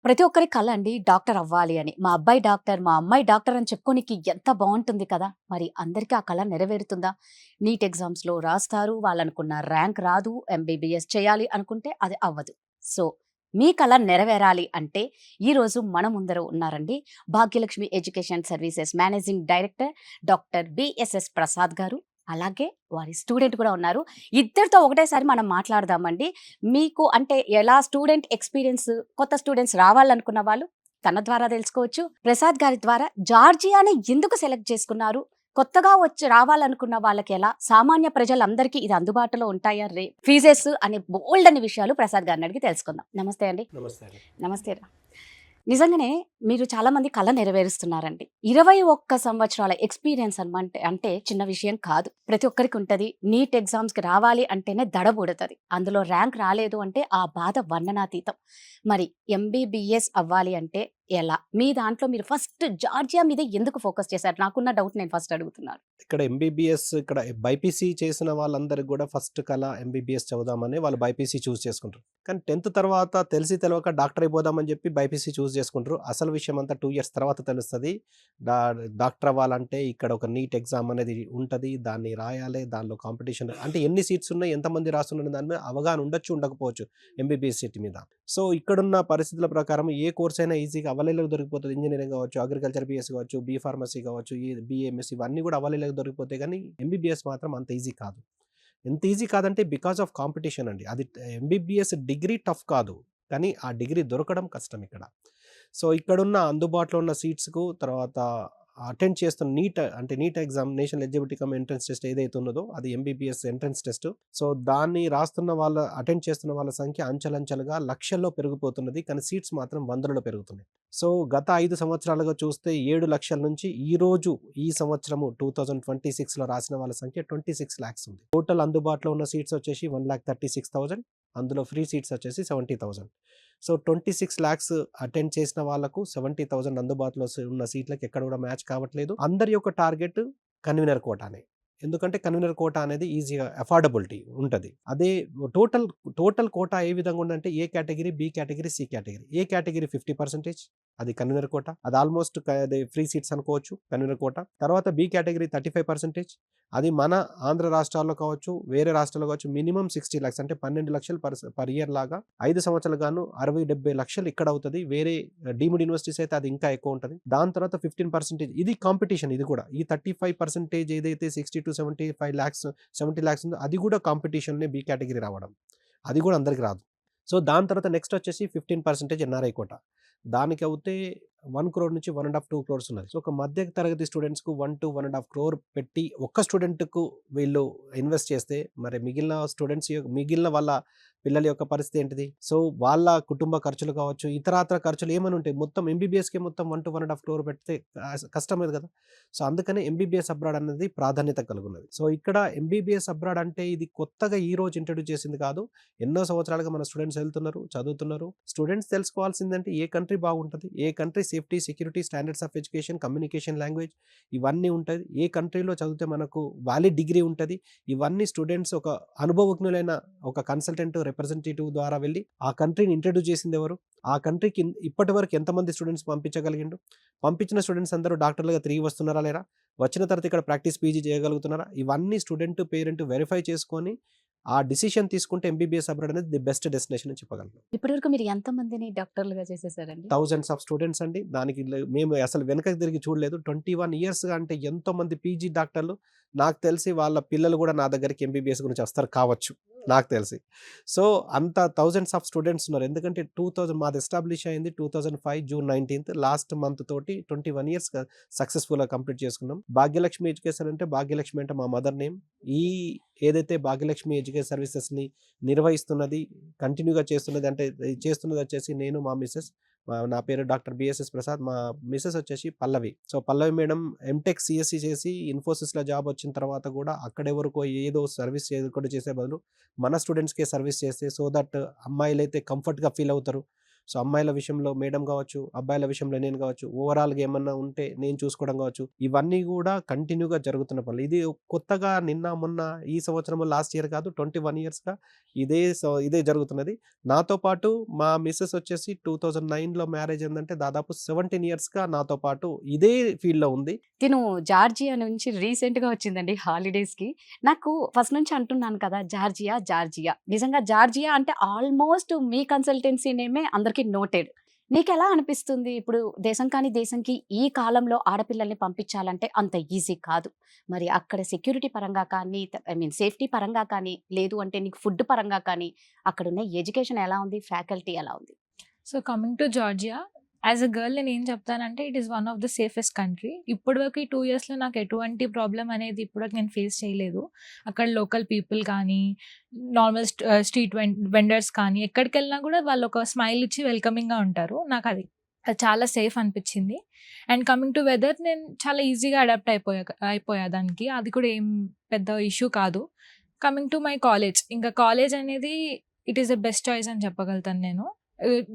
ప్రతి ఒక్కరి కల అండి డాక్టర్ అవ్వాలి అని. మా అబ్బాయి డాక్టర్, మా అమ్మాయి డాక్టర్ అని చెప్పుకోనికి ఎంత బావుంటుంది కదా! మరి అందరికీ ఆ కల నెరవేరుతుందా? నీట్ ఎగ్జామ్స్‌లో రాస్తారు. వాళ్ళనుకున్న ర్యాంక్ రాదు. ఎంబీబీఎస్ చేయాలి అనుకుంటే అది అవ్వదు. సో, మీ కల నెరవేరాలి అంటే ఈరోజు మన ముందర ఉన్నారండి. Bhagyalakshmi education services managing director doctor BSS Prasad గారు. అలాగే వారి స్టూడెంట్ కూడా ఉన్నారు. ఇద్దరితో ఒకటేసారి మనం మాట్లాడదామండి. మీకు అంటే ఎలా స్టూడెంట్ ఎక్స్‌పీరియన్స్ కొత్త స్టూడెంట్స్ రావాలనుకున్న వాళ్ళు తన ద్వారా తెలుసుకోవచ్చు. ప్రసాద్ గారి ద్వారా జార్జియాని ఎందుకు సెలెక్ట్ చేసుకున్నారు? కొత్తగా వచ్చి రావాలనుకున్న వాళ్ళకి ఎలా? సామాన్య ప్రజలందరికీ ఇది అందుబాటులో ఉంటాయా? ఫీజెస్ అనే బోలెడన్ని విషయాలు ప్రసాద్ గారిని అడిగి తెలుసుకుందాం. నమస్తే అండి. నమస్తే అండి. నమస్తే. నిజంగానే మీరు చాలా మంది కల నెరవేరుస్తున్నారండి. 21 సంవత్సరాల ఎక్స్‌పీరియన్స్ అంటే చిన్న విషయం కాదు. ప్రతి ఒక్కరికి ఉంటది. నీట్ ఎగ్జామ్స్‌కి రావాలి అంటేనే దడబుడతది. అందులో ర్యాంక్ రాలేదు అంటే ఆ బాధ వర్ణనాతీతం. మరి ఎంబీబీఎస్ అవ్వాలి అంటే ఎలా? మీ దాంట్లో మీరు ఫస్ట్ జార్జియా మీద ఎందుకు ఫోకస్ చేశారు? నాకున్న డౌట్ నేను ఫస్ట్ అడుగుతున్నాను. ఇక్కడ ఎంబీబీఎస్ ఇక్కడ బైపీసీ చేసిన వాళ్ళందరికి గూడా ఫస్ట్ కల ఎంబీబీఎస్ చదువుదామని వాళ్ళు బైపీసీ చూజ్ చేసుకుంటారు. కానీ 10థ్ తర్వాత తెలిసి తెలవక డాక్టర్ అయిపోదామని చెప్పి బైపీసీ చూజ్ చేసుకుంటారు. అసలు విషయం అంతా 2 ఇయర్స్ తర్వాత తెలుస్తది. డా డాక్టర్ అవ్వాలంటే ఇక్కడ ఒక నీట్ ఎగ్జామ్ అనేది ఉంటది. దాన్ని రాయాలి. దానిలో కాంపిటీషన్ అంటే ఎన్ని సీట్స్ ఉన్నాయి, ఎంతమంది రాస్తున్నారు దాని మీద అవగాహన ఉండొచ్చు, ఉండకపోవచ్చు ఎంబీబీఎస్ సీట్ మీద. సో, ఇక్కడున్న పరిస్థితుల ప్రకారం ఏ కోర్స్ అయినా ఈజీగా అవైలబుల్‌గా దొరికిపోతది. ఇంజినీరింగ్ కావచ్చు, అగ్రికల్చర్ బీఎస్సీ కావచ్చు, ఫార్మసీ కావచ్చు, ఈ బీఏఎంఎస్ ఇవన్నీ కూడా అవైలబుల్‌గా దొరికిపోతాయి. కానీ ఎంబీబీఎస్ మాత్రం అంత ఈజీ కాదు. ఎంత ఈజీ కాదంటే బికాస్ ఆఫ్ కాంపిటీషన్ అండి. అది ఎంబీబీఎస్ డిగ్రీ టఫ్ కాదు. కానీ ఆ డిగ్రీ దొరకడం కష్టం ఇక్కడ. సో, ఇక్కడున్న అందుబాటులో ఉన్న సీట్స్‌కు తర్వాత అటెండ్ చేస్తున్న NEET exam national eligibility cum entrance test ఏదైతే ఉన్నదో అది ఎంబీబీఎస్ ఎంట్రన్స్ టెస్ట్. సో, దాన్ని రాస్తున్న అటెండ్ చేస్తున్న వాళ్ళ సంఖ్య అంచెలంచెలుగా లక్షల్లో పెరిగిపోతున్నది. కానీ సీట్స్ మాత్రం వందలలో పెరుగుతున్నాయి. సో, గత 5 సంవత్సరాలుగా చూస్తే 7,00,000 నుంచి ఈ సంవత్సరము 2026లో రాసిన వాళ్ళ సంఖ్య 26 లాక్స్ ఉంది. టోటల్ అందుబాటులో ఉన్న సీట్స్ వచ్చేసి 1,36,000. అందులో ఫ్రీ సీట్స్ వచ్చేసి 70,000. సో, 26 లాక్స్ అటెండ్ చేసిన వాళ్ళకు 70,000 అందుబాటులో ఉన్న సీట్లకి ఎక్కడ కూడా మ్యాచ్ కావట్లేదు. అందరి యొక్క టార్గెట్ కన్వీనర్ కోటానే. ఎందుకంటే కన్వీనర్ కోటా అనేది ఈజీగా అఫోర్డబిలిటీ ఉంటది. అదే టోటల్ టోటల్ కోటా ఏ విధంగా ఉందంటే A category, B category, C category. A category 50% అది కన్వీనర్ కోటా. అది ఆల్మోస్ట్ అది ఫ్రీ సీట్స్ అనుకోవచ్చు కన్వీనర్ కోటా. తర్వాత బి కేటగిరీ 35%. అది మన ఆంధ్ర రాష్ట్రాల్లో కావచ్చు, వేరే రాష్ట్రాల్లో కావచ్చు మినిమమ్ 60 లాక్స్ అంటే 12 లక్షలు పర్ ఇయర్ లాగా 5 సంవత్సరాలు గాను 60-70 లక్షలు ఇక్కడ అవుతది. వేరే డీమ్డ్ యూనివర్సిటీస్ అయితే అది ఇంకా ఎక్కువ ఉంటది. దాని తర్వాత 15% ఇది కాంపిటీషన్. ఇది కూడా ఈ 35% ఏదైతే 60-75 లాక్స్ 70 లాక్స్ ఉందో అది కూడా కాంపిటీషన్‌నే బి కేటగిరీ రావడం. అది కూడా అందరికి రాదు. సో, దాని తర్వాత నెక్స్ట్ వచ్చేసి 15% ఎన్ఆర్ఐ కోటా. దానికి అవుతే 1 క్రోర్ నుంచి 1.5, 2 క్రోర్స్ ఉన్నది. సో, ఒక మధ్య తరగతి స్టూడెంట్స్‌కు 1-1.5 క్రోర్ పెట్టి ఒక్క స్టూడెంట్‌కు వీళ్ళు ఇన్వెస్ట్ చేస్తే మరి మిగిలిన వాళ్ళ పిల్లల యొక్క పరిస్థితి ఏంటిది? సో, వాళ్ళ కుటుంబ ఖర్చులు కావచ్చు, ఇతరాతర ఖర్చులు ఏమని ఉంటాయి. మొత్తం ఎంబీబీఎస్‌కే మొత్తం 1-1.5 క్రోర్ పెడితే కష్టమే కదా! సో, అందుకనే ఎంబీబీఎస్ అబ్రాడ్ అనేది ప్రాధాన్యత కలుగున్నది. సో, ఇక్కడ ఎంబీబీఎస్ అబ్రాడ్ అంటే ఇది కొత్తగా ఈ రోజు ఇంట్రొడ్యూస్ చేసింది కాదు. ఎన్నో సంవత్సరాలుగా మన స్టూడెంట్స్ వెళ్తున్నారు, చదువుతున్నారు. స్టూడెంట్స్ తెలుసుకోవాల్సిందంటే ఏ కంట్రీ బాగుంటది, ఏ country safety, security, standards of education, communication language ఇవన్నీ ఉంటది. ఏ కంట్రీలో చదివితే మనకు వాలిడ్ డిగ్రీ ఉంటది. ఇవన్నీ స్టూడెంట్స్ ఒక అనుభవజ్ఞులైన ఒక కన్సల్టెంట్ రిప్రజెంటేటివ్ ద్వారా వెళ్ళి ఆ కంట్రీని ఇంట్రొడ్యూస్ చేసింది ఎవరు? ఆ కంట్రీకి ఇప్పటివరకు ఎంతమంది స్టూడెంట్స్ పంపించగలిగిండు? పంపించిన స్టూడెంట్స్ అందరూ డాక్టర్లుగా తిరిగి వస్తున్నారా లేరా? వచ్చిన తర్వాత ఇక్కడ ప్రాక్టీస్ పీజీ చేయగలుగుతున్నారా? ఇవన్నీ స్టూడెంట్, పేరెంట్ వెరిఫై చేసుకొని ఆ డిసిషన్ తీసుకుంటే ఎంబీబీఎస్ అబ్రాడ్ అనేది ది బెస్ట్ డెస్టినేషన్ అని చెప్పగలను. ఇప్పటివరకు మీరు ఎంతమందిని డాక్టర్లుగా చేసేసారండి? థౌసండ్స్ ఆఫ్ స్టూడెంట్స్ అండి. దానికి మేము అసలు వెనకకి తిరిగి చూడలేదు. 21 ఇయర్స్‌గా అంటే ఎంతోమంది పీజీ డాక్టర్లు నాకు తెలిసి వాళ్ళ పిల్లలు కూడా నా దగ్గరికి ఎంబీబీఎస్ గురించి వస్తారు కావచ్చు. నాకు తెలిసి. సో, అంత థౌసండ్స్ ఆఫ్ స్టూడెంట్స్ ఉన్నారు. ఎందుకంటే మాది ఎస్టాబ్లిష్ అయింది 2005 జూన్ 19థ్. లాస్ట్ మంత్ తోటి 21 ఇయర్స్‌గా సక్సెస్‌ఫుల్‌గా కంప్లీట్ చేసుకున్నాం. భాగ్యలక్ష్మి ఎడ్యుకేషన్ అంటే భాగ్యలక్ష్మి అంటే మా మదర్ నేమ్. ఈ ఏదైతే భాగ్యలక్ష్మి ఎడ్యుకేషన్ సర్వీసెస్‌ని నిర్వహిస్తున్నది, కంటిన్యూగా చేస్తున్నది అంటే చేస్తున్నది వచ్చేసి నేను, మా మిసెస్. నా పేరు డాక్టర్ బిఎస్ఎస్ ప్రసాద్. మా మిసెస్ వచ్చేసి పల్లవి. సో, పల్లవి మేడం ఎంటెక్ సిఎస్సి చేసి ఇన్ఫోసిస్‌లో జాబ్ వచ్చిన తర్వాత కూడా అక్కడెవరికో ఏదో సర్వీస్ కూడా చేసే బదులు మన స్టూడెంట్స్‌కే సర్వీస్ చేస్తే సో దట్ అమ్మాయిలైతే కంఫర్ట్‌గా ఫీల్ అవుతారు. సో అమ్మాయిల విషయంలో మేడం కావచ్చు, అబ్బాయిల విషయంలో నేను కావచ్చు, ఓవరాల్గా ఏమన్నా ఉంటే నేను చూసుకోవడం కావచ్చు, ఇవన్నీ కూడా కంటిన్యూగా జరుగుతున్న పనులు. ఇది కొత్తగా నిన్న మొన్న ఈ సంవత్సరం లాస్ట్ ఇయర్ కాదు, 21 ఇయర్స్గా ఇదే జరుగుతున్నది. నాతో పాటు మా మిస్సెస్ వచ్చేసి 2009లో మ్యారేజ్ ఏంటంటే దాదాపు 17 ఇయర్స్గా నాతో పాటు ఇదే ఫీల్డ్లో ఉంది. తిను జార్జియా నుంచి రీసెంట్‌గా వచ్చిందండి హాలిడేస్‌కి. నాకు ఫస్ట్ నుంచి అంటున్నాను కదా! Georgia, Georgia. నిజంగా జార్జియా అంటే ఆల్మోస్ట్ మీ కన్సల్టెన్సీ నేమే అందరికి నోటెడ్. నీకెలా అనిపిస్తుంది? ఇప్పుడు దేశం కాని దేశంకి ఈ కాలంలో ఆడపిల్లల్ని పంపించాలంటే అంత ఈజీ కాదు. మరి అక్కడ సెక్యూరిటీ పరంగా కానీ, ఐ మీన్ సేఫ్టీ పరంగా కానీ, లేదు అంటే నీకు ఫుడ్ పరంగా కానీ, అక్కడున్న ఎడ్యుకేషన్ ఎలా ఉంది? ఫ్యాకల్టీ ఎలా ఉంది? So coming to Georgia, as a girl నేను ఏం చెప్తానంటే it is one of the safest country. ఇప్పటివరకు ఈ 2 ఇయర్స్లో నాకు ఎటువంటి ప్రాబ్లం అనేది ఇప్పటివరకు నేను ఫేస్ చేయలేదు. అక్కడ లోకల్ పీపుల్ కానీ, నార్మల్ స్ట్రీట్ వెండర్స్ కానీ, ఎక్కడికి వెళ్ళినా కూడా వాళ్ళు ఒక స్మైల్ ఇచ్చి వెల్కమింగ్గా ఉంటారు. నాకు అది చాలా సేఫ్ అనిపించింది. అండ్ కమింగ్ టు వెదర్, నేను చాలా ఈజీగా అడాప్ట్ అయిపోయా దానికి. అది కూడా ఏం పెద్ద ఇష్యూ కాదు. కమింగ్ టు మై కాలేజ్, ఇంకా కాలేజ్ అనేది it is the best choice అని చెప్పగలుగుతాను నేను.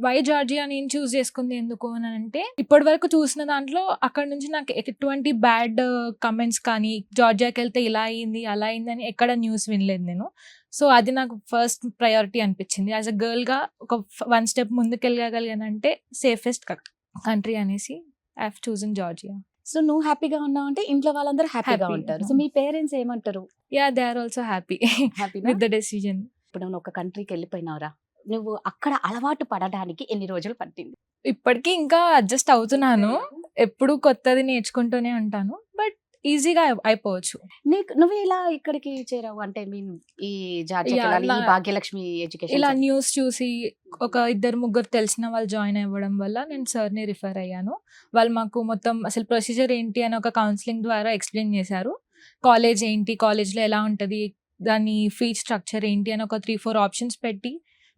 వై జార్జియా నేను చూస్ చేసుకుంది ఎందుకు అని అంటే, ఇప్పటి వరకు చూసిన దాంట్లో అక్కడ నుంచి నాకు ఎటువంటి బ్యాడ్ కమెంట్స్ కానీ, జార్జియాకి వెళ్తే ఇలా అయింది అలా అయింది అని ఎక్కడ న్యూస్ వినలేదు నేను. సో అది నాకు ఫస్ట్ ప్రయారిటీ అనిపించింది. యాజ్ అ గర్ల్గా ఒక 1 స్టెప్ ముందుకు వెళ్ళగలిగానంటే సేఫెస్ట్ కంట్రీ అనేసి I have chosen Georgia. So నువ్వు హ్యాపీగా ఉన్నావంటే ఇంట్లో వాళ్ళందరూ హ్యాపీగా Happy. ఉంటారు. సో మీ పేరెంట్స్ ఏమంటారు? Yeah, they are also happy హ్యాపీనా? With the decision. ఇప్పుడు నువ్వు ఒక కంట్రీకి వెళ్ళిపోయినావురా, నువ్వు అక్కడ అలవాటు పడడానికి ఎన్ని రోజులు పట్టింది? ఇప్పటికీ ఇంకా అడ్జస్ట్ అవుతున్నాను. ఎప్పుడు కొత్తది నేర్చుకుంటూనే ఉంటాను. బట్ ఈజీగా అయిపోవచ్చు. నువ్వు ఇలా ఇక్కడికి చేరావు అంటే మీన్ ఈ జార్జియాకి Yeah, వెళ్ళాలి, ఈ ఇలా- భాగ్యలక్ష్మి ఎడ్యుకేషన్ ఇలా సెంటర్. న్యూస్ చూసి ఒక 2-3 తెలిసిన వాళ్ళు జాయిన్ అవ్వడం వల్ల నేను సార్ని రిఫర్ అయ్యాను. వాళ్ళు మాకు మొత్తం అసలు ప్రొసీజర్ ఏంటి అని ఒక కౌన్సిలింగ్ ద్వారా ఎక్స్ప్లెయిన్ చేశారు. కాలేజ్ ఏంటి, కాలేజ్లో ఎలా ఉంటుంది, దాని ఫీ స్ట్రక్చర్ ఏంటి అని ఒక 3-4 ఆప్షన్స్ పెట్టి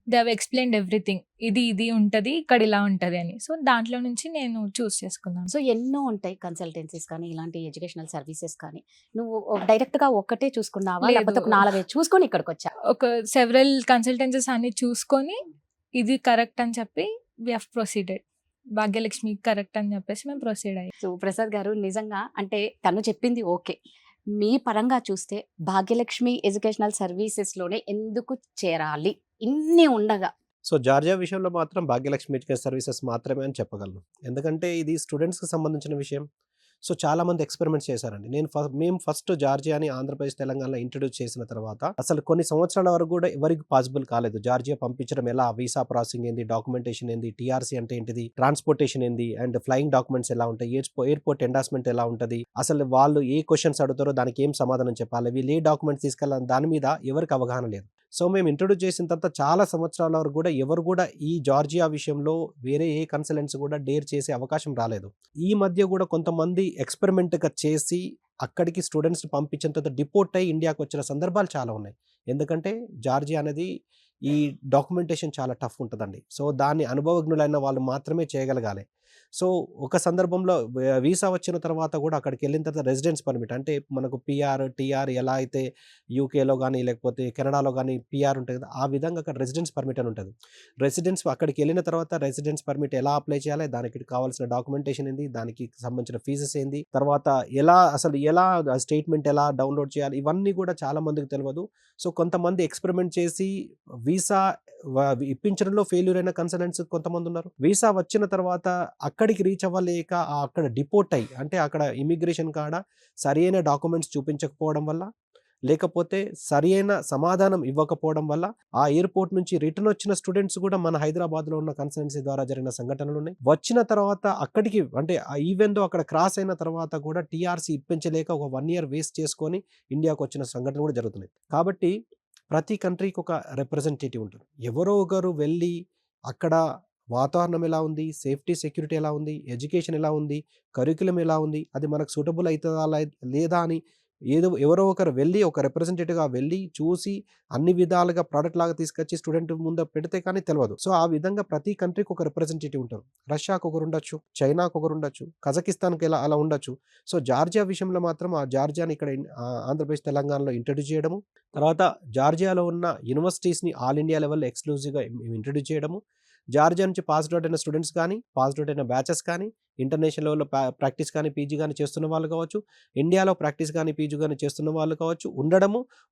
దే హావ్ ఎక్స్ప్లెయిన్డ్ ఎవ్రీథింగ్. ఇది ఉంటుంది, ఇక్కడ ఇలా ఉంటుంది అని. సో దాంట్లో నుంచి నేను చూస్ చేసుకున్నాను. సో ఎన్నో ఉంటాయి కన్సల్టెన్సీస్ కానీ ఇలాంటి ఎడ్యుకేషనల్ సర్వీసెస్ కానీ. నువ్వు డైరెక్ట్ గా ఒక్కటే చూసుకున్నావా, లేదు. లేకపోతే ఒక 4-5 చూసుకొని ఇక్కడికి వచ్చా? ఒక సెవెరల్ కన్సల్టెన్సీస్ అన్ని చూసుకొని ఇది కరెక్ట్ అని చెప్పి we have proceeded. Bhagyalakshmi correct అని చెప్పేసి మేము ప్రొసీడ్ అయ్యాం. సో ప్రసాద్ గారు, నిజంగా అంటే తను చెప్పింది ఓకే, మీ పరంగా చూస్తే భాగ్యలక్ష్మి ఎడ్యుకేషనల్ సర్వీసెస్ లోనే ఎందుకు చేరాలి ఇన్ని ఉండగా? సో జార్జియా విషయంలో మాత్రం భాగ్యలక్ష్మి ఎడ్యుకేషన్ సర్వీసెస్ మాత్రమే అని చెప్పగలను. ఎందుకంటే ఇది స్టూడెంట్స్కి సంబంధించిన విషయం. సో చాలామంది ఎక్స్పెరిమెంట్స్ చేశారండి. మేము ఫస్ట్ జార్జియాని ఆంధ్రప్రదేశ్, తెలంగాణలో ఇంట్రడ్యూస్ చేసిన తర్వాత అసలు కొన్ని సంవత్సరాల వరకు కూడా ఎవరికి పాసిబుల్ కాలేదు. జార్జియా పంపించడం ఎలా, వీసా ప్రాసెసింగ్ ఏంది, డాక్యుమెంటేషన్ ఏంది, టీఆర్సీ అంటే ఏంటిది, ట్రాన్స్పోర్టేషన్ ఏంది, అండ్ ఫ్లయింగ్ డాక్యుమెంట్స్ ఎలా ఉంటాయి, ఎయిర్పోర్ట్ ఎండార్స్మెంట్ ఎలా ఉంటుంది, అసలు వాళ్ళు ఏ క్వశ్చన్స్ అడుగుతారో దానికి ఏం సమాధానం చెప్పాలి, వీళ్ళు ఏ డాక్యుమెంట్స్ తీసుకెళ్ళాలి, దాని మీద ఎవరికి అవగాహన లేదు. సో మేము ఇంట్రొడ్యూస్ చేసిన తర్వాత చాలా సంవత్సరాల వరకు కూడా ఎవరు కూడా ఈ జార్జియా విషయంలో వేరే ఏ కన్సల్టెంట్స్ కూడా డేర్ చేసే అవకాశం రాలేదు. ఈ మధ్య కూడా కొంతమంది ఎక్స్పెరిమెంట్గా చేసి అక్కడికి స్టూడెంట్స్ని పంపించిన తర్వాత డిపోర్ట్ అయ్యి ఇండియాకి వచ్చిన సందర్భాలు చాలా ఉన్నాయి. ఎందుకంటే జార్జియా అనేది ఈ డాక్యుమెంటేషన్ చాలా టఫ్ ఉంటుందండి. సో దాన్ని అనుభవజ్ఞులైన వాళ్ళు మాత్రమే చేయగలగాలి. సో ఒక సందర్భంలో వీసా వచ్చిన తర్వాత కూడా అక్కడికి వెళ్ళిన తర్వాత రెసిడెన్స్ పర్మిట్, అంటే మనకు పిఆర్, టీఆర్ ఎలా అయితే యూకేలో కానీ లేకపోతే కెనడాలో కానీ పిఆర్ ఉంటుంది కదా, ఆ విధంగా అక్కడ రెసిడెన్స్ పర్మిట్ అని ఉంటుంది. అక్కడికి వెళ్ళిన తర్వాత రెసిడెన్స్ పర్మిట్ ఎలా అప్లై చేయాలి, దానికి కావాల్సిన డాక్యుమెంటేషన్ ఏంది, దానికి సంబంధించిన ఫీజెస్ ఏంది, తర్వాత ఎలా స్టేట్మెంట్ ఎలా డౌన్లోడ్ చేయాలి, ఇవన్నీ కూడా చాలా మందికి తెలియదు. సో కొంతమంది ఎక్స్పెరిమెంట్ చేసి వీసా ఇప్పించడంలో ఫెయిల్యూర్ అయిన కన్సల్టెంట్స్ కొంతమంది ఉన్నారు. వీసా వచ్చిన తర్వాత అక్కడికి రీచ్ అవ్వలేక అక్కడ డిపోర్ట్ అయ్యి, అంటే అక్కడ ఇమిగ్రేషన్ కాడ సరైన డాక్యుమెంట్స్ చూపించకపోవడం వల్ల, లేకపోతే సరైన సమాధానం ఇవ్వకపోవడం వల్ల ఆ ఎయిర్పోర్ట్ నుంచి రిటర్న్ వచ్చిన స్టూడెంట్స్ కూడా మన హైదరాబాద్లో ఉన్న కన్సల్టెన్సీ ద్వారా జరిగిన సంఘటనలు ఉన్నాయి. వచ్చిన తర్వాత అక్కడికి అంటే ఈవెన్ దో అక్కడ క్రాస్ అయిన తర్వాత కూడా టీఆర్సీ ఇప్పించలేక ఒక 1 ఇయర్ వేస్ట్ చేసుకొని ఇండియాకు వచ్చిన సంఘటనలు కూడా జరుగుతున్నాయి. కాబట్టి ప్రతి కంట్రీకి ఒక రిప్రజెంటేటివ్ ఉంటారు. ఎవరో ఒకరు వెళ్ళి అక్కడ వాతావరణం ఎలా ఉంది, సేఫ్టీ సెక్యూరిటీ ఎలా ఉంది, ఎడ్యుకేషన్ ఎలా ఉంది, కరిక్యులం ఎలా ఉంది, అది మనకు సూటబుల్ అవుతుందా లేదా అని ఎవరో ఒకరు వెళ్ళి ఒక రిప్రజెంటేటివ్గా వెళ్ళి చూసి అన్ని విధాలుగా ప్రోడక్ట్ లాగా తీసుకొచ్చి స్టూడెంట్ ముందు పెడితే కానీ తెలియదు. సో ఆ విధంగా ప్రతి కంట్రీకి ఒక రిప్రజెంటేటివ్ ఉంటారు. రష్యాకు ఒకరు ఉండొచ్చు, చైనాకు ఒకరు ఉండొచ్చు, కజకిస్తాన్కి అలా ఉండొచ్చు. సో జార్జియా విషయంలో మాత్రం ఆ జార్జియాని ఇక్కడ ఆంధ్రప్రదేశ్, తెలంగాణలో ఇంట్రడ్యూస్ చేయడము, తర్వాత జార్జియాలో ఉన్న యూనివర్సిటీస్ని ఆల్ ఇండియా లెవెల్లో ఎక్స్క్లూజివ్గా ఇంట్రడ్యూస్ చేయడము, జార్జియా నుంచి పాస్డ్ అవుట్ అయిన స్టూడెంట్స్ కానీ, పాస్డ్ అవుట్ అయిన బ్యాచెస్ కానీ, ఇంటర్నేషనల్ లెవెల్‌లో ప్రాక్టీస్ కానీ, పీజీ కానీ చేస్తున్న వాళ్ళు కావచ్చు, ఇండియాలో ప్రాక్టీస్ కానీ, పీజీ కానీ చేస్తున్న వాళ్ళు కావచ్చు,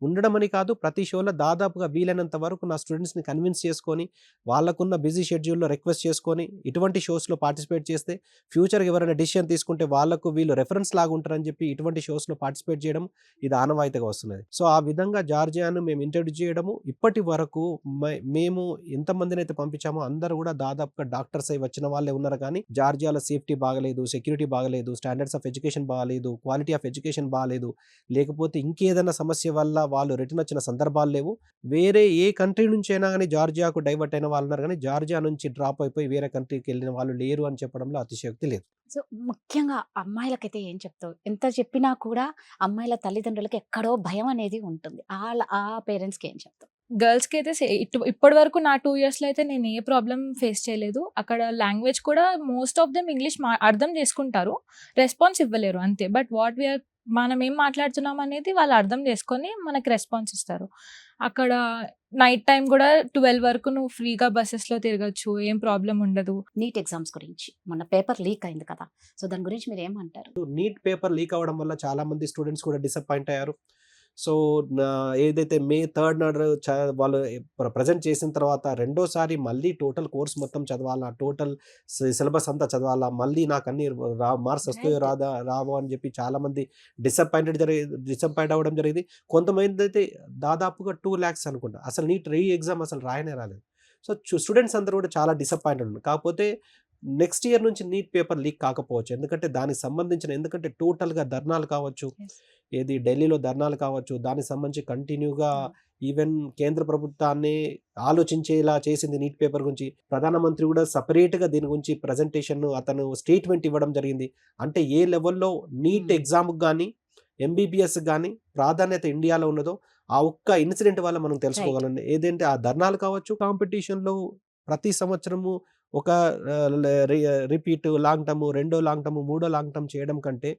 ఉండడమని కాదు, ప్రతి షోలో దాదాపుగా వీలైనంత వరకు నా స్టూడెంట్స్‌ని కన్విన్స్ చేసుకొని, వాళ్ళకున్న బిజీ షెడ్యూల్‌లో రిక్వెస్ట్ చేసుకొని, ఇటువంటి షోస్‌లో పార్టిసిపేట్ చేస్తే ఫ్యూచర్‌కి ఎవరైనా డిసిషన్ తీసుకుంటే వాళ్ళకు వీళ్ళు రెఫరెన్స్ లాగా ఉంటారని చెప్పి ఇటువంటి షోస్‌లో పార్టిసిపేట్ చేయడం ఇది ఆనవాయితీగా వస్తున్నది. సో, ఆ విధంగా జార్జియాను మేము ఇంట్రొడ్యూస్ చేయడము ఇప్పటి వరకు మేము ఎంతమందినైతే పంపించామో అందరూ కూడా దాదాపుగా డాక్టర్స్ అయి వచ్చిన వాళ్ళే ఉన్నారు కానీ, జార్జియాలో సేఫ్టీ బాగలేదు, సెక్యూరిటీ బాగలేదు, స్టాండర్డ్స్ ఆఫ్ ఎడ్యుకేషన్ బాలేదు, క్వాలిటీ ఆఫ్ ఎడ్యుకేషన్ బాలేదు, లేకపోతే ఇంకేదైనా సమస్య వల్ల వాళ్ళు రిటర్న్ వచ్చిన సందర్భాలు లేవు. వేరే ఏ కంట్రీ నుంచైనా గానీ జార్జియాకు డైవర్ట్ అయిన వాళ్ళున్నారు గానీ, జార్జియా నుంచి డ్రాప్ అయిపోయి వేరే కంట్రీకి వెళ్ళిన వాళ్ళు లేరు అని చెప్పడంలో అతిశయోక్తి లేదు. సో, ముఖ్యంగా అమ్మాయిలకైతే ఏం చెప్తావు? ఎంత చెప్పినా కూడా అమ్మాయిల తల్లిదండ్రులకి ఎక్కడో భయం అనేది ఉంటుంది. ఆ పేరెంట్స్‌కి ఏం చెప్తావు? గర్ల్స్‌కి అయితే ఇప్పటి వరకు నా 2 ఇయర్స్‌లో అయితే నేను ఏ ప్రాబ్లమ్ ఫేస్ చేయలేదు. అక్కడ లాంగ్వేజ్ కూడా మోస్ట్ ఆఫ్ దెమ్ ఇంగ్లీష్ అర్థం చేసుకుంటారు. రెస్పాన్స్ ఇవ్వలేరు అంతే. బట్ మనం ఏం మాట్లాడుతున్నాం అనేది వాళ్ళు అర్థం చేసుకొని మనకి రెస్పాన్స్ ఇస్తారు. అక్కడ నైట్ టైమ్ కూడా 12 వరకు నువ్వు ఫ్రీగా బసెస్‌లో తిరగొచ్చు. ఏం ప్రాబ్లమ్ ఉండదు. నీట్ ఎగ్జామ్స్ గురించి మొన్న పేపర్ లీక్ అయింది కదా! సో, దాని గురించి మీరేమంటారు? నీట్ పేపర్ లీక్ అవ్వడం వల్ల చాలా మంది స్టూడెంట్స్ కూడా డిసప్పాయింట్ అయ్యారు. సో, ఏదైతే మే 3 నాడు వాళ్ళు ప్రెజెంట్ చేసిన తర్వాత రెండోసారి మళ్ళీ టోటల్ కోర్స్ మొత్తం చదవాలా, టోటల్ సిలబస్ అంతా చదవాలా, మళ్ళీ నాకు అన్ని మార్క్స్ వస్తాయో రైట్. రావో అని చెప్పి చాలామంది డిసప్పాయింట్ అవ్వడం జరిగింది. కొంతమంది అయితే దాదాపుగా 2 lakhs అనుకుంటా అసలు నీట్ ఎగ్జామ్ అసలు రాయనే రాలేదు. సో, స్టూడెంట్స్ అందరూ కూడా చాలా డిసప్పాయింటెడ్ ఉన్నారు. కాకపోతే నెక్స్ట్ ఇయర్ నుంచి నీట్ పేపర్ లీక్ కాకపోవచ్చు. ఎందుకంటే దానికి సంబంధించిన టోటల్‌గా ధర్నాలు కావచ్చు, యెస్. ఏది ఢిల్లీలో ధర్నాలు కావచ్చు, దానికి సంబంధించి కంటిన్యూగా ఈవెన్ కేంద్ర ప్రభుత్వాన్ని ఆలోచించేలా చేసింది నీట్ పేపర్ గురించి. ప్రధానమంత్రి కూడా సెపరేట్‌గా దీని గురించి ప్రెజెంటేషన్ అతను స్టేట్మెంట్ ఇవ్వడం జరిగింది. అంటే ఏ లెవెల్‌లో నీట్ హ్మ్. ఎగ్జామ్‌కి గానీ, ఎంబీబీఎస్‌కి గానీ ప్రాధాన్యత ఇండియాలో ఉన్నదో ఆ ఒక్క ఇన్సిడెంట్ వల్ల మనం రైట్. తెలుసుకోగలం. ఏదంటే ఆ ధర్నాలు కావచ్చు, కాంపిటీషన్‌లో ప్రతి సంవత్సరము ఒక రిపీట్ లాంగ్ టర్మ్, రెండో లాంగ్ టర్మ్, మూడో లాంగ్ టర్మ్ చేయడం కంటే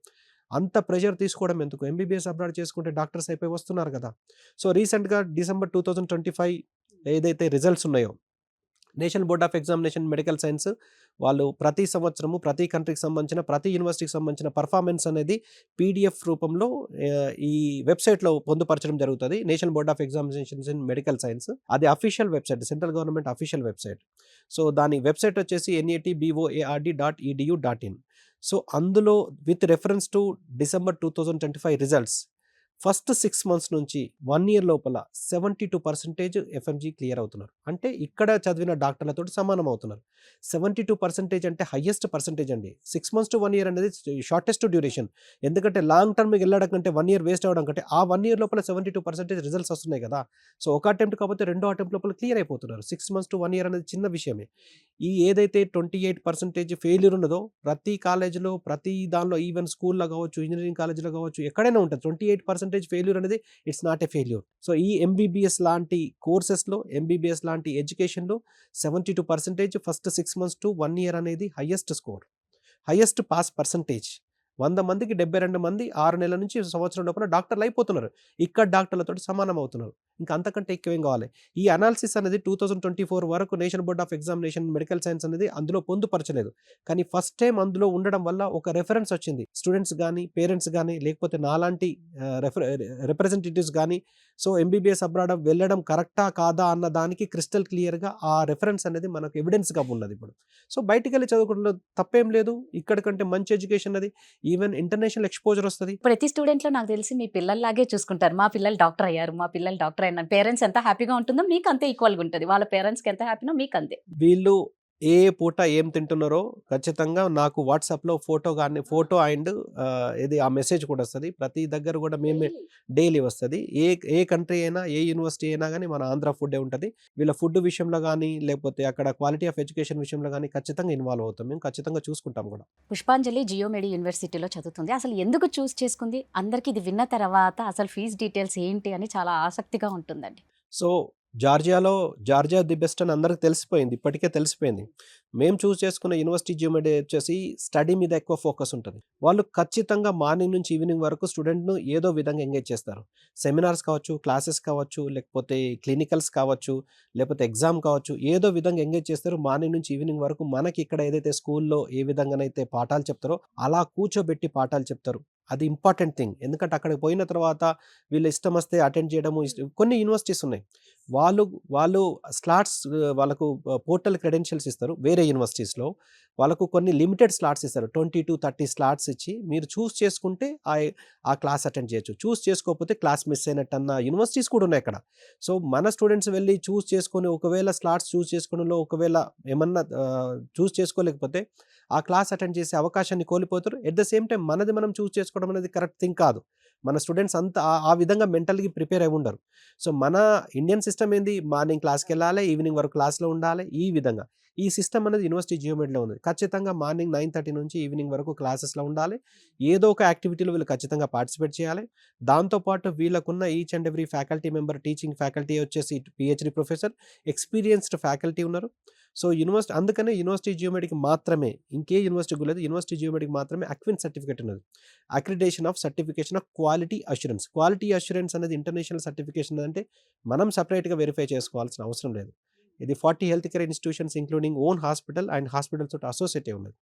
అంత ప్రెషర్ తీసుకోవడం ఎందుకు? ఎంబీబీఎస్ అబ్రాడ్ చేసుకుంటే డాక్టర్స్ అయిపోయి వస్తున్నారు కదా! సో, రీసెంట్‌గా డిసెంబర్ 2025 ఏదైతే రిజల్ట్స్ ఉన్నాయో, national Board of examination medical science వాళ్ళు ప్రతి సంవత్సరము ప్రతి కంట్రీకి సంబంధించిన, ప్రతి యూనివర్సిటీకి సంబంధించిన పర్ఫార్మెన్స్ అనేది పీడీఎఫ్ రూపంలో ఈ వెబ్‌సైట్‌లో పొందుపరచడం జరుగుతది. National Board of Examinations in Medical Science. అది official website. Central government official website. So, దాని వెబ్‌సైట్ వచ్చేసి natboard.edu.in. సో, అందులో with reference to December 2025 results first 6 months నుంచి 1 ఇయర్ లోపల 72% ఎఫ్ఎంజీ క్లియర్ అవుతున్నారు. అంటే ఇక్కడ చదివిన డాక్టర్లతోటి సమానం అవుతున్నారు. 72% అంటే హైయెస్ట్ పర్సెంటేజ్ అండి. 6 మంత్స్ టు 1 ఇయర్ అనేది షార్టెస్ట్ డ్యూరేషన్. ఎందుకంటే లాంగ్ టర్మ్‌కి వెళ్ళడం కంటే 1 ఇయర్ వేస్ట్ అవ్వడం కంటే ఆ 1 ఇయర్ లోపల 72% రిజల్ట్స్ వస్తున్నాయి కదా! సో, ఒక అటెంప్ట్ కాకపోతే రెండో అటెంప్ట్ లోపల క్లియర్ అయిపోతున్నారు. 6 మంత్స్ టు 1 ఇయర్ అనేది చిన్న విషయమే. ఈ ఏదైతే 28% ఫెయిల్యూర్ ఉన్నదో ప్రతి కాలేజ్‌లో, ప్రతి దానిలో ఈవెన్ స్కూల్‌లో కావచ్చు, ఇంజినీరింగ్ కాలేజ్‌లో కావచ్చు, ఎక్కడైనా ఉంటుంది. 28% ఫెయిల్యూర్ అనేది it's not a failure. So, ఈ ఎంబీబీఎస్ లాంటి కోర్సెస్‌లో, ఎంబీబీఎస్ లాంటి ఎడ్యుకేషన్‌లో 72% ఫస్ట్ 6 మంత్స్ టు 1 ఇయర్ అనేది highest score. Highest pass percentage. 100 మందికి 72 మంది 6 నెలల నుంచి సంవత్సరం లోపల డాక్టర్లు అయిపోతున్నారు. ఇక్కడ డాక్టర్లతోటి సమానం అవుతున్నారు. ఇంకా అంతకంటే ఎక్కువేం కావాలి. ఈ అనాలిసిస్ అనేది 2024 వరకు national Board of examination medical science అనేది అందులో పొందుపరచలేదు. కానీ ఫస్ట్ టైం అందులో ఉండడం వల్ల ఒక రెఫరెన్స్ వచ్చింది. స్టూడెంట్స్ గానీ, పేరెంట్స్ గానీ, లేకపోతే నాలాంటి రిప్రజెంటేటివ్స్ గానీ, సో, ఎంబీబీఎస్ అబ్రాడ్ వెళ్ళడం కరెక్టా కాదా అన్న దానికి క్రిస్టల్ క్లియర్‌గా ఆ రెఫరెన్స్ అనేది మనకు ఎవిడెన్స్‌గా ఉన్నది ఇప్పుడు. సో, బయటికెళ్ళి చదువుకోవడంలో తప్పేం లేదు. ఇక్కడ కంటే మంచి ఎడ్యుకేషన్ అది. ఈవెన్ ఇంటర్నేషనల్ ఎక్స్‌పోజర్ వస్తది. ప్రతి స్టూడెంట్‌లో నాకు తెలిసి మీ పిల్లల్లాగే చూసుకుంటారు. మా పిల్లలు డాక్టర్ అయ్యారు. మా పిల్లలు డాక్టర్ అయినారు. పేరెంట్స్ ఎంత హ్యాపీగా ఉంటుందో మీకు అంతే ఈక్వల్‌గా ఉంటది. వాళ్ళ పేరెంట్స్‌కి ఎంత హ్యాపీనో మీకు అంతే. వీళ్ళు ఏ పూట ఏం తింటున్నారో ఖచ్చితంగా నాకు వాట్సాప్‌లో ఫోటో అండ్ ఇది ఆ మెసేజ్ కూడా వస్తది. ప్రతి దగ్గర కూడా మేమే డైలీ వస్తది. ఏ కంట్రీ అయినా, ఏ యూనివర్సిటీ అయినా గానీ మన ఆంధ్ర ఫుడ్డే ఉంటది. వీళ్ళ ఫుడ్ విషయంలో గానీ, లేకపోతే అక్కడ క్వాలిటీ ఆఫ్ ఎడ్యుకేషన్ విషయంలో గానీ ఖచ్చితంగా ఇన్వాల్వ్ అవుతాం. మేము ఖచ్చితంగా చూసుకుంటాం కూడా. పుష్పాంజలి జియోమెడి యూనివర్సిటీలో చదువుతుంది. అసలు ఎందుకు చూస్ చేసుకుంది? అందరికి ఇది విన్న తర్వాత అసలు ఫీజ్ డీటెయిల్స్ ఏంటి అని చాలా ఆసక్తిగా ఉంటుందండి. సో, జార్జియా ది బెస్ట్ అని అందరికి తెలిసిపోయింది. ఇప్పటికే తెలిసిపోయింది. మేము చూస్ చేసుకున్న యూనివర్సిటీ జియోమెట్రీ వచ్చేసి స్టడీ మీద ఎక్కువ ఫోకస్ ఉంటుంది. వాళ్ళు ఖచ్చితంగా మార్నింగ్ నుంచి ఈవినింగ్ వరకు స్టూడెంట్‌ను ఏదో విధంగా ఎంగేజ్ చేస్తారు. సెమినార్స్ కావచ్చు, క్లాసెస్ కావచ్చు, లేకపోతే క్లినికల్స్ కావచ్చు, లేకపోతే ఎగ్జామ్ కావచ్చు, ఏదో విధంగా ఎంగేజ్ చేస్తారు. మార్నింగ్ నుంచి ఈవినింగ్ వరకు మనకి ఇక్కడ ఏదైతే స్కూల్‌లో ఏ విధంగానైతే పాఠాలు చెప్తారో అలా కూర్చోబెట్టి పాఠాలు చెప్తారు. అది ఇంపార్టెంట్ థింగ్. ఎందుకంటే అక్కడికి పోయిన తర్వాత వీళ్ళ ఇష్టం వస్తే అటెండ్ చేయడము కొన్ని యూనివర్సిటీస్ ఉన్నాయి. వాళ్ళు స్లాట్స్ వాళ్ళకు పోర్టల్ క్రెడెన్షియల్స్ ఇస్తారు. వేరే యూనివర్సిటీస్‌లో వాళ్ళకు కొన్ని లిమిటెడ్ స్లాట్స్ ఇస్తారు. 20-30 స్లాట్స్ ఇచ్చి మీరు చూస్ చేసుకుంటే ఆ క్లాస్ అటెండ్ చేయొచ్చు. చూస్ చేసుకోకపోతే క్లాస్ మిస్ అయినట్టన్న యూనివర్సిటీస్ కూడా ఉన్నాయి అక్కడ. సో, మన స్టూడెంట్స్ వెళ్ళి చూస్ చేసుకొని ఒకవేళ స్లాట్స్ చూస్ చేసుకోవడంలో ఒకవేళ ఏమన్నా చూస్ చేసుకోలేకపోతే ఆ క్లాస్ అటెండ్ చేసే అవకాశాన్ని కోల్పోతారు. ఎట్ ద సేమ్ టైమ్ మనది మనం చూస్ చేసుకోవడం అనేది కరెక్ట్ థింగ్ కాదు. మన స్టూడెంట్స్ అంతా ఆ విధంగా మెంటల్‌గా ప్రిపేర్ అయి ఉండరు. సో, మన ఇండియన్ సిస్టమ్ ఏంది, మార్నింగ్ క్లాస్‌కెళ్ళాలి, ఈవినింగ్ వరకు క్లాస్‌లో ఉండాలి. ఈ విధంగా ఈ సిస్టమ్ అనేది యూనివర్సిటీ జియోమెట్రీలో ఉంది. ఖచ్చితంగా మార్నింగ్ 9:30 నుంచి ఈవినింగ్ వరకు క్లాసెస్‌లో ఉండాలి. ఏదో ఒక యాక్టివిటీలో వీళ్ళు ఖచ్చితంగా పార్టిసిపేట్ చేయాలి. దాంతో పాటు వీళ్ళకున్న each and every faculty member, teaching faculty వచ్చేసి పీహెచ్‌డీ ప్రొఫెసర్, ఎక్స్‌పీరియన్స్డ్ ఫ్యాకల్టీ ఉన్నారు. సో, అందుకనే యూనివర్సిటీ జియోమెట్రీకి మాత్రమే, ఇంకే యూనివర్సిటీకి లేదు, యూనివర్సిటీ జియోమెట్రీకి మాత్రమే అక్విన్ సర్టిఫికేట్ ఉన్నది. Accreditation of certification of quality assurance. Quality assurance అనేది ఇంటర్నేషనల్ సర్టిఫికేషన్ అంటే మనం సెపరేట్‌గా వెరిఫై చేసుకోవాల్సిన అవసరం లేదు. ఇది 40 health care institutions including own hospital and hospitals తోటి అసోసియేట్ అయి ఉన్నది.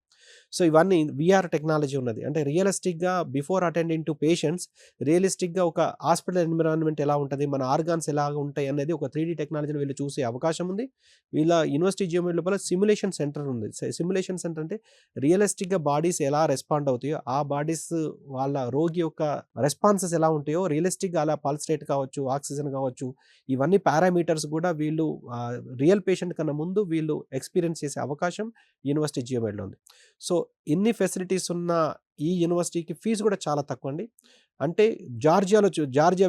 సో, ఇవన్నీ వీఆర్ టెక్నాలజీ ఉన్నది. అంటే రియలిస్టిక్‌గా బిఫోర్ అటెండింగ్ టు పేషెంట్స్ రియలిస్టిక్‌గా ఒక హాస్పిటల్ ఎన్విరాన్మెంట్ ఎలా ఉంటది, మన ఆర్గాన్స్ ఎలాగా ఉంటాయి అనేది ఒక 3D టెక్నాలజీని వీళ్ళు చూసే అవకాశం ఉంది. వీళ్ళ యూనివర్సిటీ జియోమెట్రీ లోపల సిమ్యులేషన్ సెంటర్ ఉంది. సిమ్యులేషన్ సెంటర్ అంటే రియలిస్టిక్‌గా బాడీస్ ఎలా రెస్పాండ్ అవుతాయో, ఆ బాడీస్ వాళ్ళ రోగి యొక్క రెస్పాన్సెస్ ఎలా ఉంటాయో రియలిస్టిక్‌గా అలా పల్స్ రేట్ కావచ్చు, ఆక్సిజన్ కావచ్చు, ఇవన్నీ పారామీటర్స్ కూడా వీళ్ళు రియల్ పేషెంట్ కన్నా ముందు వీళ్ళు ఎక్స్‌పీరియన్స్ చేసే అవకాశం యూనివర్సిటీ జియోమెట్రీలో ఉంది. సో, ఇన్ని ఫెసిలిటీస్ ఉన్న ఈ యూనివర్సిటీకి ఫీజు కూడా చాలా తక్కువండి. అంటే జార్జియా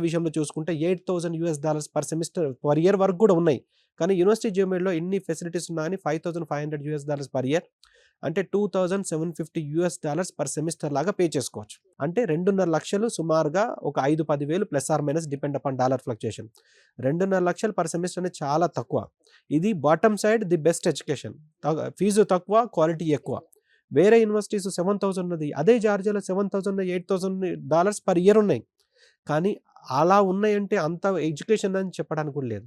విషయంలో చూసుకుంటే $8,000 పర్ సెమిస్టర్ పర్ ఇయర్ వరకు కూడా ఉన్నాయి. కానీ యూనివర్సిటీ జియోమెట్రీలో ఇన్ని ఫెసిలిటీస్ ఉన్నాయని $5,500 పర్ ఇయర్, అంటే $2,750 పర్ సెమిస్టర్ లాగా పే చేసుకోవచ్చు. అంటే 2.5 లక్షలు సుమారుగా ఒక 5-10 వేలు plus or minus depend upon dollar fluctuation. 2.5 లక్షలు పర్ సెమిస్టర్ అనేది చాలా తక్కువ. ఇది bottom side the best education. Fees తక్కువ, క్వాలిటీ ఎక్కువ. వేరే యూనివర్సిటీస్ 7,000 ఉన్నది. అదే జార్జియాలో $7,000, $8,000 పర్ ఇయర్ ఉన్నాయి. కానీ అలా ఉన్నాయంటే అంత ఎడ్యుకేషన్ అని చెప్పడానికి కూడా లేదు.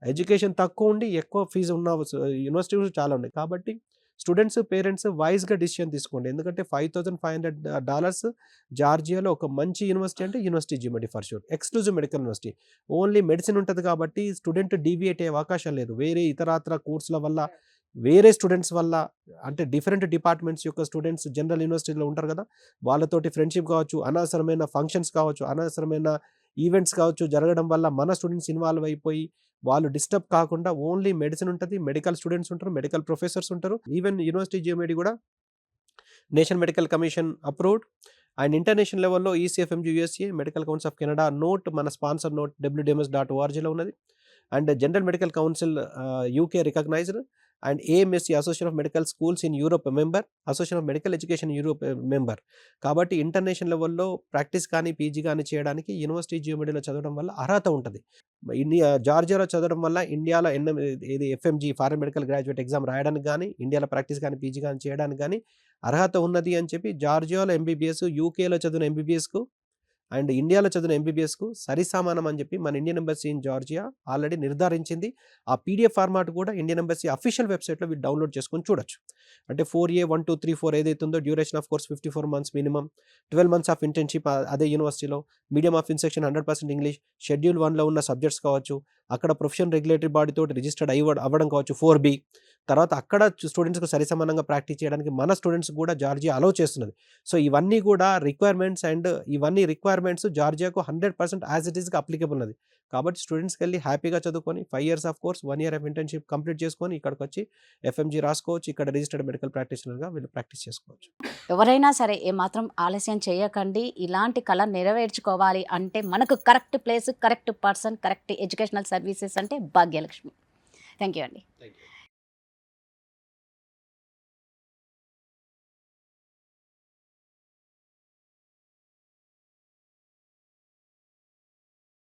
ఎడ్యుకేషన్ తక్కువ ఉండి ఎక్కువ ఫీజు ఉన్న యూనివర్సిటీస్ చాలా ఉన్నాయి. కాబట్టి స్టూడెంట్స్, పేరెంట్స్ వైస్‌గా డిసిషన్ తీసుకోండి. ఎందుకంటే $5,500 జార్జియాలో ఒక మంచి యూనివర్సిటీ అంటే university geometry for sure. Exclusive medical university. Only medicine ఉంటది కాబట్టి స్టూడెంట్ డీవియేట్ అయ్యే అవకాశం లేదు. వేరే ఇతరాతర కోర్సుల వల్ల, వేరే స్టూడెంట్స్ వల్ల, అంటే డిఫరెంట్ డిపార్ట్మెంట్స్ యొక్క స్టూడెంట్స్ జనరల్ యూనివర్సిటీలో ఉంటారు కదా! వాళ్ళతోటి ఫ్రెండ్‌షిప్ కావచ్చు, అనవసరమైన ఫంక్షన్స్ కావచ్చు, అనవసరమైన ఈవెంట్స్ కావచ్చు జరగడం వల్ల మన స్టూడెంట్స్ ఇన్వాల్వ్ అయిపోయి వాళ్ళు డిస్టర్బ్ కాకుండా ఓన్లీ మెడిసిన్ ఉంటది. మెడికల్ స్టూడెంట్స్ ఉంటారు. మెడికల్ ప్రొఫెసర్స్ ఉంటారు. ఈవెన్ యూనివర్సిటీ జియోమెట్రీ కూడా National Medical Commission approved and international లెవెల్‌లో ECFMG USA, Medical Council of Canada note, మన స్పాన్సర్ నోట్ wdms.orgలో ఉన్నది. And General Medical Council UK recognised and AMSC Association of Medical Schools in Europe member, Association of Medical Education Europe member. కాబట్టి international లెవెల్‌లో practice కానీ, PG కానీ చేయడానికి university జియోమెట్రీలో చదవడం వల్ల అర్హత ఉంటది. జార్జియాలో చదవడం వల్ల ఇండియాలో FMG foreign medical graduate exam రాయడానికి గానీ, ఇండియాలో ప్రాక్టీస్ కానీ, పీజీ కానీ చేయడానికి గానీ అర్హత ఉన్నది అని చెప్పి జార్జియాలో ఎంబీబీఎస్, యూకేలో చదివిన ఎంబీబీఎస్‌కు అండ్ ఇండియాలో చదివిన ఎంబీబీఎస్‌కు సరిసమానం అని చెప్పి మన Indian embassy in Georgia already నిర్ధారించింది. ఆ పీడీఎఫ్ ఫార్మాట్ కూడా ఇండియన్ ఎంబసీ అఫీషియల్ వెబ్‌సైట్‌లో మీరు డౌన్‌లోడ్ చేసుకొని చూడొచ్చు. అంటే 4A 1, 2, 3, 4 ఏదైతే ఉందో duration of course 54 months minimum, 12 months of internship అదే యూనివర్సిటీలో, medium of instruction 100% English, schedule 1లో ఉన్న సబ్జెక్ట్స్ కావచ్చు, అక్కడ ప్రొఫెషనల్ రెగ్యులేటరీ బాడీ తోటి రిజిస్టర్డ్ అవ్వడం కావచ్చు 4B. తర్వాత అక్కడ స్టూడెంట్స్‌కి సరిసమానంగా ప్రాక్టీస్ చేయడానికి మన స్టూడెంట్స్ కూడా జార్జియా అలౌ చేస్తున్నది. సో, ఇవన్నీ కూడా రిక్వైర్మెంట్స్ అండ్ ఇవన్నీ రిక్వైర్మెంట్స్ జార్జియాకు 100% యాజ్ ఇట్ ఈస్‌గా అప్లికబుల్ ఉన్నది. కాబట్టి స్టూడెంట్స్‌కెళ్ళి హ్యాపీగా చదువుకొని 5 years of course, 1 year of internship complete చేసుకొని ఇక్కడికొచ్చి ఎఫ్ఎంజీ రాసుకోవచ్చు. ఇక్కడ రిజిస్టర్డ్ మెడికల్ ప్రాక్టీషనర్‌గా వీళ్ళు ప్రాక్టీస్ చేసుకోవచ్చు. ఎవరైనా సరే ఏమాత్రం ఆలస్యం చేయకండి. ఇలాంటి కల నెరవేర్చుకోవాలి అంటే మనకు correct place, correct person, correct educational services అంటే భాగ్యలక్ష్మి. థ్యాంక్ యూ అండి. Thank you.